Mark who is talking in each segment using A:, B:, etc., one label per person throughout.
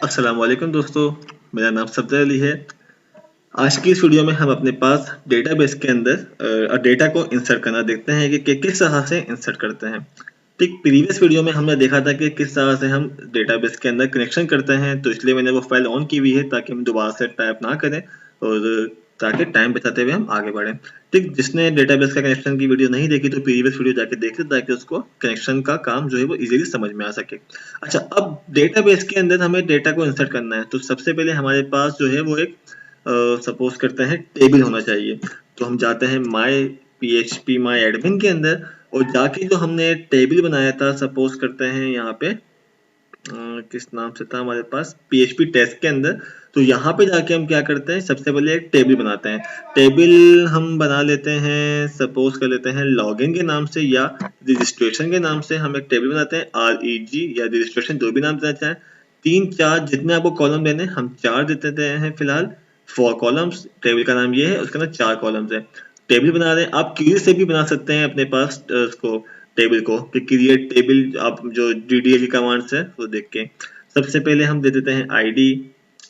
A: अस्सलाम वालेकुम दोस्तों, मेरा नाम सफदर अली है। आज की इस वीडियो में हम अपने पास डेटाबेस के अंदर डेटा को इंसर्ट करना देखते हैं कि किस तरह से इंसर्ट करते हैं। ठीक प्रीवियस वीडियो में हमने देखा था कि किस तरह से हम डेटाबेस के अंदर कनेक्शन करते हैं, तो इसलिए मैंने वो फाइल ऑन की हुई है ताकि हम दोबारा से टाइप ना करें और ताकि टाइम बचाते हुए हम आगे बढ़ें। ठीक, जिसने डेटाबेस का कनेक्शन की वीडियो नहीं देखी तो प्रीवियस वीडियो जाके देख ले ताकि उसको कनेक्शन का काम जो है वो इजीली समझ में आ सके। अच्छा, अब डेटाबेस के अंदर हमें डेटा को इंसर्ट करना है, तो सबसे पहले हमारे पास जो है वो एक सपोज करते हैं टेबल होना चाहिए। तो हम जाते हैं माई PHP माई एडमिन के अंदर और जाके जो हमने टेबल बनाया था, सपोज करते हैं यहाँ पे किस नाम से था हमारे पास, PHP टेस्ट के अंदर। तो यहाँ पे जाके हम क्या करते हैं, सबसे पहले एक टेबल बनाते हैं। टेबल हम बना लेते हैं, सपोज कर लेते हैं लॉगिन के नाम से या रजिस्ट्रेशन के नाम से। हम एक टेबल बनाते हैं REG या रजिस्ट्रेशन, जो भी नाम देना चाहें। 3 4 जितने आपको कॉलम देने हम 4 देते हैं फिलहाल। 4 कॉलम्स, टेबल का नाम ये है, उसके अंदर 4 कॉलम्स है। टेबल बना रहे हैं, आप क्यूरी से भी बना सकते हैं अपने पास उसको टेबल को, कि क्रिएट टेबल आप जो DDL की कमांड्स है वो देख के। सबसे पहले हम दे देते हैं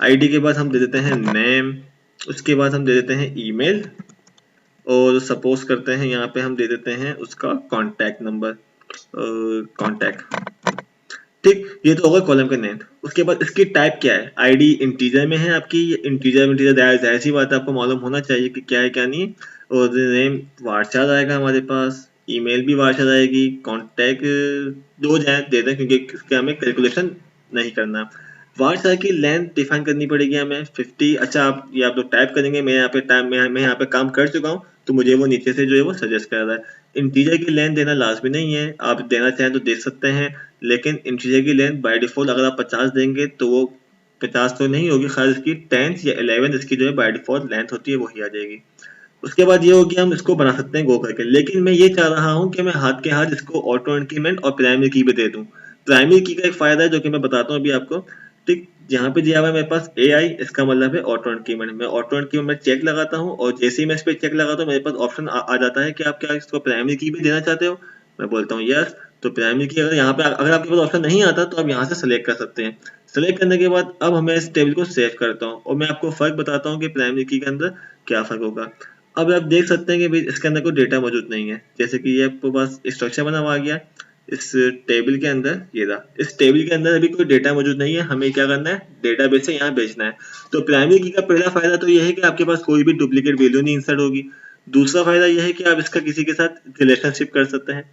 A: आईडी के बाद हम दे देते हैं नेम, उसके बाद हम दे देते हैं ईमेल और सपोज करते हैं यहाँ पे हम दे देते हैं उसका कॉन्टैक्ट नंबर, कॉन्टैक्ट। ठीक, ये तो होगा कॉलम का नेम। उसके बाद इसकी टाइप क्या है, आईडी इंटीजर में है आपकी, इंटीजर जाहिर सी बात है आपको मालूम होना चाहिए कि क्या है क्या नहीं है। और नेम वारचार आएगा हमारे पास, ईमेल भी वारचार आएगी, कांटेक्ट दो जाए दे दें क्योंकि इसके हमें कैलकुलेशन नहीं करना। वारचार की लेंथ डिफाइन करनी पड़ेगी हमें 50। अच्छा, आप ये आप लोग टाइप करेंगे, मैं यहाँ पे टाइम मैं यहाँ पे काम कर चुका हूँ तो मुझे वो नीचे से जो है वो सजेस्ट कर रहा है। इंटीजर की लेंथ देना लाजमी नहीं है, आप देना चाहें तो दे सकते हैं, लेकिन इंटीजर की लेंथ बाय डिफॉल्ट अगर आप 50 देंगे तो वो 50 तो नहीं होगी, खास इसकी 10th या 11th इसकी जो है बाय डिफॉल्ट लेंथ होती है वही आ जाएगी। उसके बाद ये हो गया, हम इसको बना सकते हैं गो करके, लेकिन मैं ये चाह रहा हूँ कि मैं हाथ के हाथ इसको ऑटो इंक्रीमेंट और प्राइमरी की भी दे दूँ। प्राइमरी की का एक फायदा है जो कि मैं बताता हूँ अभी आपको। ठीक, यहाँ पे दिया हुआ है मेरे पास AI, इसका मतलब है ऑटो इंक्रीमेंट। मैं ऑटो इंक्रीमेंट चेक लगाता हूँ और जैसे ही मैं इस पर चेक लगाता हूँ मेरे पास ऑप्शन आ जाता है कि आप क्या इसको प्राइमरी की भी देना चाहते हो। मैं बोलता हूँ यस। तो प्राइमरी की अगर यहाँ पे अगर आपके पास ऑप्शन नहीं आता तो आप यहाँ से सेलेक्ट कर सकते हैं। सेलेक्ट करने के बाद अब हमें इस टेबल को सेव करता हूँ और मैं आपको फर्क बताता हूँ कि प्राइमरी की के अंदर क्या फर्क होगा। अब आप देख सकते हैं कि भाई इसके अंदर कोई डेटा मौजूद नहीं है, जैसे कि ये आपको बस स्ट्रक्चर बना हुआ आ गया इस टेबल के अंदर। ये रहा, इस टेबल के अंदर अभी कोई डेटा मौजूद नहीं है, हमें क्या करना है, डेटाबेस से यहाँ भेजना है। तो प्राइमरी की का पहला फायदा तो यह है कि आपके पास कोई भी डुप्लीकेट वैल्यू नहीं इंसर्ट होगी। दूसरा फायदा यह है कि आप इसका किसी के साथ रिलेशनशिप कर सकते हैं।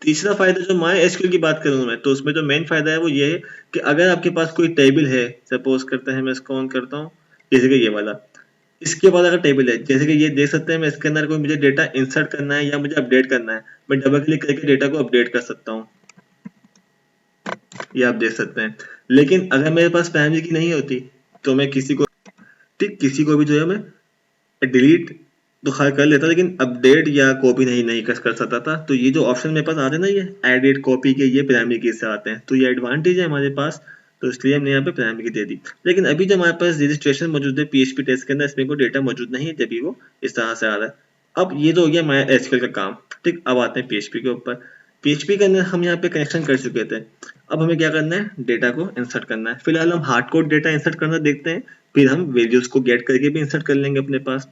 A: तीसरा फायदा जो MySQL की बात करूँ मैं, तो उसमें जो मेन फायदा है वो ये है कि अगर आपके पास कोई टेबल है, सपोज करते हैं मैं इसको ऑन करता हूँ, जैसे कि ये वाला, इसके बाद अगर टेबल है, जैसे कि ये देख सकते हैं, मैं इसके अंदर कोई मुझे डेटा इंसर्ट करना है या मुझे अपडेट करना है, मैं डबल क्लिक करके डेटा को अपडेट कर सकता हूँ, ये आप देख सकते हैं। लेकिन अगर मेरे पास प्राइमरी की नहीं होती तो मैं किसी को, ठीक, किसी को भी जो है मैं डिलीट तो खैर कर लेता, लेकिन अपडेट या कॉपी नहीं कर सकता था। तो ये जो ऑप्शन मेरे पास आते हैं ना, ये एडिट कॉपी के, ये प्राइमरी की से आते हैं, तो ये एडवांटेज है हमारे पास। तो इसलिए हमने यहाँ पे प्राइमरी की दे दी। लेकिन अभी जो हमारे पास रजिस्ट्रेशन मौजूद है PHP टेस्ट के अंदर, इसमें कोई डेटा मौजूद नहीं है जब भी वो इस तरह से आ रहा है। अब ये तो हो गया MySQL का काम। ठीक, अब आते हैं PHP के ऊपर। PHP के अंदर हम यहाँ पे कनेक्शन कर चुके थे। अब हमें क्या करना है, डेटा को इंसर्ट करना है। फिलहाल हम हार्ड कोड डेटा इंसर्ट करना देखते हैं, फिर हम वैल्यूज को गेट करके भी इंसर्ट कर लेंगे अपने पास।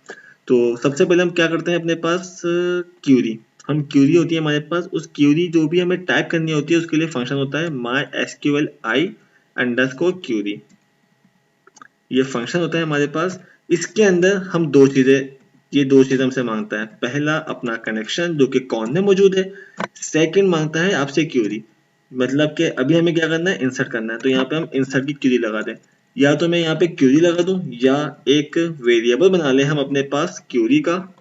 A: तो सबसे पहले हम क्या करते हैं, अपने पास क्यूरी, हम क्यूरी होती है हमारे पास, उस क्यूरी जो भी हमें टाइप करनी होती है उसके लिए फंक्शन होता है MySQLi_query। ये फंक्शन होता है हमारे पास। इसके अंदर हम ये दो चीजें हमसे मांगता है। पहला अपना कनेक्शन जो कि कौन में मौजूद है, सेकंड मांगता है आपसे क्यूरी, मतलब कि अभी हमें क्या करना है, इंसर्ट करना है। तो यहाँ पे हम इंसर्ट की क्यूरी लगा दें, या तो मैं यहाँ पे क्यूरी लगा दूं या एक वेरिएबल बना ले हम अपने पास क्यूरी का,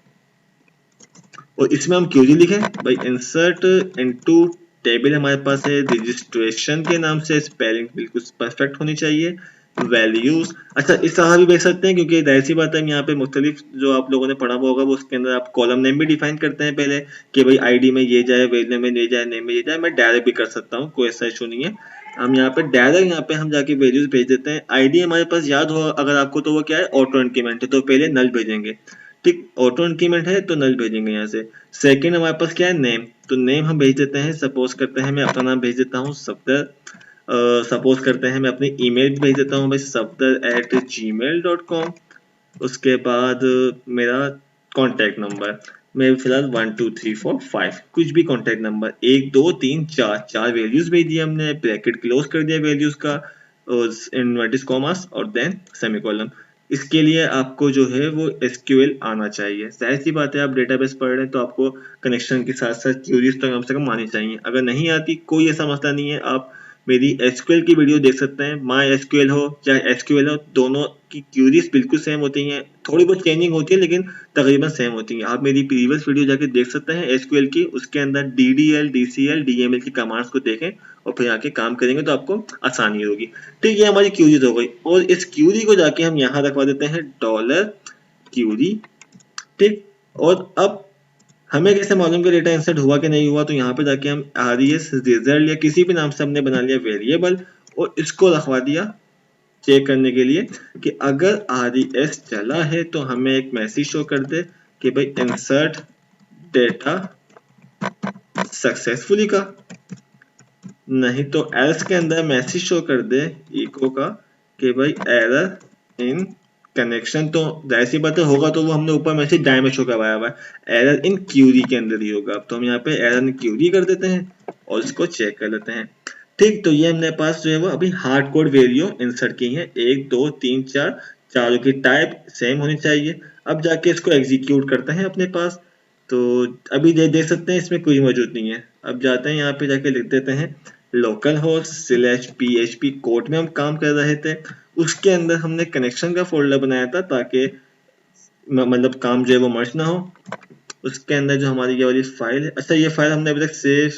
A: और इसमें हम क्यूरी लिखें भाई इंसर्ट इनटू टेबल, हमारे पास है रजिस्ट्रेशन के नाम से, स्पेलिंग बिल्कुल परफेक्ट होनी चाहिए, वैल्यूज। अच्छा, इस तरह भी भेज सकते हैं क्योंकि जाहिर सी बात है हम यहाँ पे मुख्तलिफ जो आप लोगों ने पढ़ा हुआ होगा वो उसके अंदर आप कॉलम नेम भी डिफाइन करते हैं पहले, कि भाई आईडी में ये जाए, वैल्यू में ये जाए, नेम में ये जाए। मैं डायरेक्ट भी कर सकता हूँ, कोई ऐसा इशू नहीं है। हम यहाँ पे डायरेक्ट यहाँ पे हम जाके वैल्यूज भेज देते हैं। आईडी हमारे पास याद हो अगर आपको, तो वो क्या है, ऑटो इंक्रीमेंट है, तो पहले नल भेजेंगे। ठीक, ऑटो इंक्रीमेंट है तो नल भेजेंगे यहाँ से। सेकंड हमारे पास क्या है, नेम, तो नेम हम भेज देते हैं, सपोज करते हैं मैं अपना नाम भेज देता हूँ सफदर। सपोज करते हैं मैं अपनी ईमेल भेज देता हूँ भाई safdar@gmail.com। उसके बाद मेरा कॉन्टैक्ट नंबर मैं फिलहाल 1 2 3 4 5 कुछ भी कॉन्टैक्ट नंबर 1 2 3 4 वैल्यूज भेज दिया हमने, ब्रैकेट क्लोज कर दिया वैल्यूज का और इनवर्टेड कॉमास और देन सेमीकोलन। इसके लिए आपको जो है वो SQL आना चाहिए। जाहिर सी बात है आप डेटाबेस पढ़ रहे हैं तो आपको कनेक्शन के साथ साथ क्यूरीज तो कम से कम आनी चाहिए। अगर नहीं आती कोई ऐसा मसला नहीं है, आप मेरी SQL की वीडियो देख सकते हैं। MySQL हो चाहे SQL हो, दोनों की क्यूरीज बिल्कुल सेम होती हैं, थोड़ी बहुत चेंजिंग होती है लेकिन तकरीबन सेम होती हैं। आप मेरी प्रीवियस वीडियो जाके देख सकते हैं SQL की, उसके अंदर DDL DCL DML की कमांड्स को देखें और फिर आके काम करेंगे तो आपको आसानी होगी। ठीक, ये हमारी क्यूरीज हो गई और इस क्यूरी को जाके हम यहाँ रखवा देते हैं $क्यूरी। ठीक, और अब हमें कैसे मालूम कि डेटा इंसर्ट हुआ कि नहीं हुआ, तो यहाँ पे जाके हम RES रिजल्ट या किसी भी नाम से हमने बना लिया वेरिएबल और इसको रखवा दिया चेक करने के लिए कि अगर RES चला है तो हमें एक मैसेज शो कर दे कि भाई इंसर्ट डेटा सक्सेसफुली का, नहीं तो एल्स के अंदर मैसेज शो कर दे इको का कि भाई एरर इन कनेक्शन। तो जाहिर सी बात है होगा तो वो हमने ऊपर मैसेज डाई में शो करवाया हुआ है, एरर इन क्यूरी के अंदर ही होगा। तो हम यहाँ पे एरर इन क्यूरी कर देते हैं और इसको चेक कर लेते हैं। ठीक, तो ये हमने पास जो है वो अभी हार्ड कोड वैल्यू इंसर्ट की है 1 2 3 4, चारों की टाइप सेम होनी चाहिए। अब जाके इसको एग्जीक्यूट करते हैं अपने पास, तो अभी देख सकते हैं इसमें कोई मौजूद नहीं है। अब जाते हैं यहाँ पे जाके लिख देते हैं localhost/php कोड में हम काम कर रहे थे, उसके अंदर हमने कनेक्शन का फोल्डर बनाया था ताकि मतलब काम जो है वो मर्ज ना हो। उसके अंदर जो हमारी ये वाली फाइल है, अच्छा ये फाइल हमने अभी तक सेव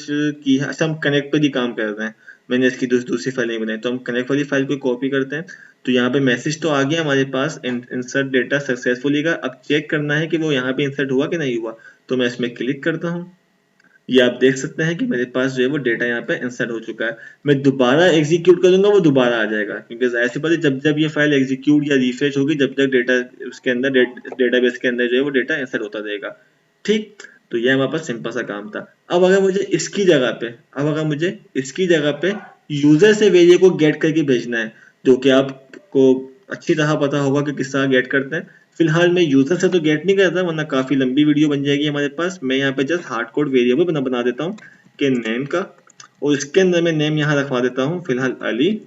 A: की है। अच्छा हम कनेक्ट पर ही काम कर रहे हैं, मैंने इसकी दूसरी फाइल नहीं बनाई, तो हम कनेक्ट वाली फाइल को कॉपी करते हैं। तो यहाँ पे मैसेज तो आ गया हमारे पास इंसर्ट डेटा सक्सेसफुली का। अब चेक करना है कि वो यहाँ पे इंसर्ट हुआ कि नहीं हुआ, तो मैं इसमें क्लिक करता हूँ। ये आप देख सकते हैं कि मेरे पास जो है वो डेटा यहाँ पे इंसर्ट हो चुका है। मैं दोबारा एग्जीक्यूट करूंगा वो दोबारा आ जाएगा, क्योंकि जाहिर सी बात है जब जब ये फाइल एग्जीक्यूट या रिफ्रेश होगी जब तक डेटा उसके अंदर डेटाबेस के अंदर जो है वो डेटा इंसर्ट होता रहेगा। ठीक, तो ये हमारे पास सिंपल सा काम था। अब अगर मुझे इसकी जगह पे यूजर से वेरिएबल को गेट करके भेजना है, जो कि आपको अच्छी तरह पता होगा कि किस तरह गेट करते हैं। फिलहाल मैं यूजर से तो गेट नहीं करता वरना काफी लंबी वीडियो बन जाएगी हमारे पास। मैं यहाँ पे जस्ट हार्ड कोड वेरिएबल बना देता हूँ कि नेम का, और इसके अंदर मैं नेम यहाँ रखवा देता हूँ फिलहाल अली,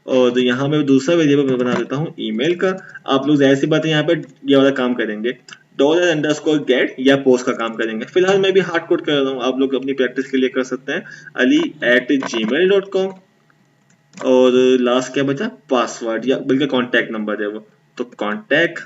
A: और यहाँ मैं दूसरा वेरिएबल बना देता हूँ ईमेल का। आप लोग जाहिर सी बात है यहाँ पे ये वाला काम करेंगे, $_get या पोस्ट का काम करेंगे। फिलहाल मैं भी हार्ड कोड कर रहा हूँ, आप लोग अपनी प्रैक्टिस के लिए कर सकते हैं ali@gmail.com, और लास्ट क्या बचा, पासवर्ड या बल्कि कॉन्टैक्ट नंबर है वो, तो कॉन्टैक्ट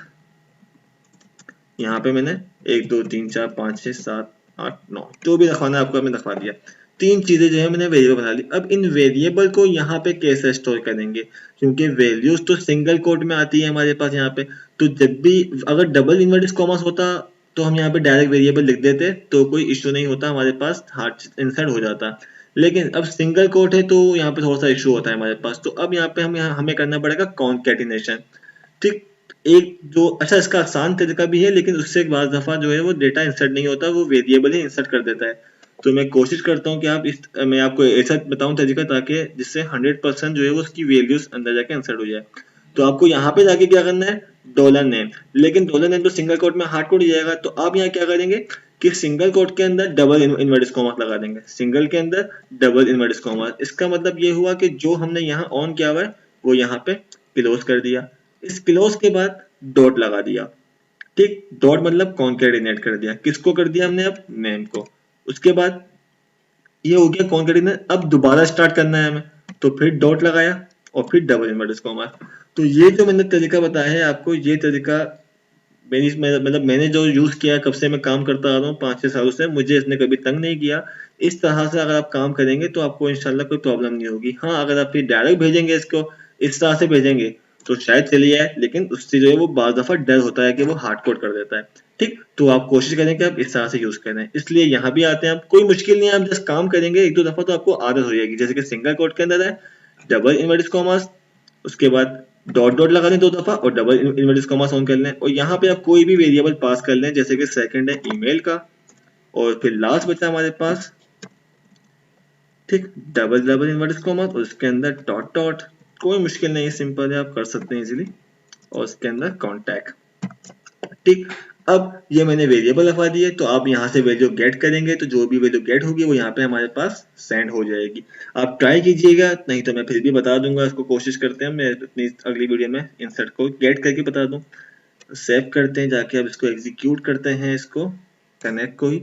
A: यहाँ पे मैंने 1 2 3 4 5 6 7 8 9 जो भी रखवाना है आपको मैंने रखवा दिया। तीन चीजें जो है मैंने वेरिएबल बना ली। अब इन वेरिएबल को यहाँ पे कैसे स्टोर करेंगे, क्योंकि वैल्यूज तो सिंगल कोट में आती है हमारे पास यहाँ पे, तो जब भी अगर डबल इन्वर्टेड कॉमास होता तो हम यहाँ पे डायरेक्ट वेरिएबल लिख देते तो कोई इश्यू नहीं होता, हमारे पास हार्ड इंसर्ट हो जाता। लेकिन अब सिंगल कोट है तो यहाँ पे थोड़ा सा इशू होता है हमारे पास। तो अब यहाँ पे हमें करना पड़ेगा कॉन्कैटिनेशन। ठीक, एक जो अच्छा इसका आसान तरीका भी है लेकिन उससे एक बार दफा जो है वो डेटा इंसर्ट नहीं होता, वो वेरिएबल ही इंसर्ट कर देता है। तो मैं कोशिश करता हूँ कि मैं आपको ऐसा बताऊं तरीका ताकि जिससे 100% जो है वो उसकी वैल्यूज अंदर जाके इंसर्ट हो जाए। तो आपको यहाँ पे जाके क्या करना है, $नेम, लेकिन $नेम तो सिंगल कोट में हार्ड कोड ही जाएगा। तो आप यहाँ क्या करेंगे कि सिंगल कोट के अंदर डबल इन्वर्टेड कॉमा लगा देंगे, सिंगल के अंदर डबल इन्वर्टेड कॉमा। इसका मतलब ये हुआ कि जो हमने यहाँ ऑन किया हुआ है वो यहाँ पे क्लोज कर दिया, इस क्लोज के बाद डॉट लगा दिया। ठीक, डॉट मतलब कॉन्कैटिनेट कर दिया, किसको कर दिया हमने, अब नेम को। उसके बाद ये हो गया कॉन्कैटिनेट। अब दोबारा स्टार्ट करना है हमें, तो फिर डॉट लगाया और फिर डबल इन्वर्टेड कॉमा। तो ये जो मैंने तरीका बताया है आपको, ये तरीका मैंने जो यूज किया, कब से मैं काम करता आ रहा हूँ 5-6 सालों से, मुझे इसने कभी तंग नहीं किया। इस तरह से अगर आप काम करेंगे तो आपको इंशाल्लाह कोई प्रॉब्लम नहीं होगी। हाँ, अगर आप फिर डायरेक्ट भेजेंगे इसको, इस तरह से भेजेंगे तो शायद चली जाए, लेकिन उससे जो है वो बाज़ दफा डर होता है कि वो हार्ड कोड कर देता है। ठीक, तो आप कोशिश करें कि आप इस तरह से यूज करें। इसलिए यहाँ भी आते हैं, आप कोई मुश्किल नहीं है, आप जस्ट काम करेंगे 1-2 दफा तो आपको आदत हो जाएगी। जैसे कि सिंगल कोड के अंदर है डबल इन्वर्टेड कॉमास, उसके बाद डॉट डॉट लगा दें 2 दफा और डबल इन्वर्टेड कॉमास ऑन कर लें, और यहाँ पे आप कोई भी वेरिएबल पास कर लें, जैसे कि सेकंड है ईमेल का, और फिर लास्ट बचा हमारे पास ठीक, डबल डबल इन्वर्टेड कॉमा और उसके अंदर डॉट डॉट, कोई मुश्किल नहीं है, सिंपल है, आप कर सकते हैं इजीली, और उसके अंदर कॉन्टैक्ट। ठीक, अब ये मैंने वेरिएबल रखवा दिए, तो आप यहाँ से वैल्यू गेट करेंगे, तो जो भी वैल्यू गेट होगी वो यहाँ पे हमारे पास सेंड हो जाएगी। आप ट्राई कीजिएगा, नहीं तो मैं फिर भी बता दूंगा, इसको कोशिश करते हैं मैं अपनी अगली वीडियो में इंसर्ट को गेट करके बता दूं। सेव करते हैं जाके, अब इसको एग्जीक्यूट करते हैं, इसको कनेक्ट को ही,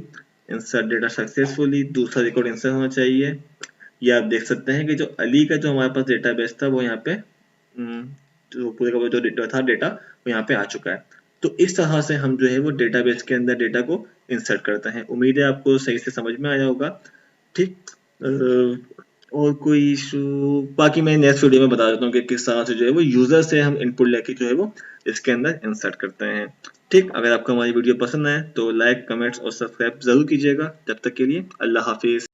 A: इंसर्ट डेटा सक्सेसफुली, दूसरा रिकॉर्ड इंसर्ट होना चाहिए। ये आप देख सकते हैं कि जो अली का जो हमारे पास डेटाबेस था वो यहाँ पे जो पूरे का जो डेटा था डेटा वो यहाँ पे आ चुका है। तो इस तरह से हम जो है वो डेटाबेस के अंदर डेटा को इंसर्ट करते हैं। उम्मीद है आपको सही से समझ में आया होगा। ठीक, और कोई इशू, बाकी मैं नेक्स्ट वीडियो में बता देता हूँ कि किस तरह से जो है वो यूजर से हम इनपुट लेके जो है वो इसके अंदर इंसर्ट करते हैं। ठीक, अगर आपको हमारी वीडियो पसंद आए तो लाइक, कमेंट्स और सब्सक्राइब जरूर कीजिएगा। जब तक के लिए अल्लाह हाफिज।